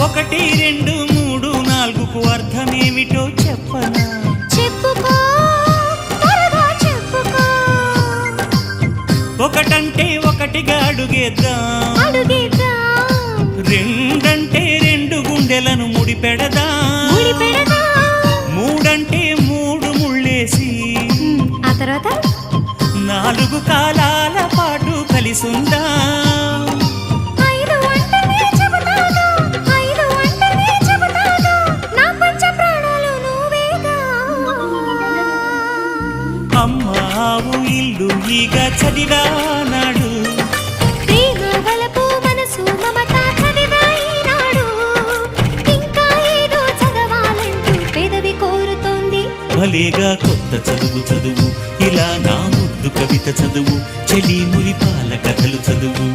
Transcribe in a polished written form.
ఒకటి రెండు మూడు నాలుగుకు అర్థమేమిటో చెప్పనా? చెప్పుకో, త్వరగా చెప్పుకో. ఒకటంటే ఒకటిగా అడుగేద్దాం, రెండంటే రెండు గుండెలను ముడిపెడదాం, మూడంటే మూడు ముళ్ళేసి ఆ తర్వాత నాలుగు కాలాల పాటు కలిసుందాం. అమ్మావు ఇల్లు ఈగ చదివానాడు, ప్రేమ వలపు మనసు మమత చదివాయినాడు. ఇంకా ఏదో చదవాలంటూ పెదవి కోరుతోంది. భలేగా కొత్త చదువు చదువు, ఇలా నా ముద్దు కవిత చదువు, చెలి మురిపాల కథలు చదువు.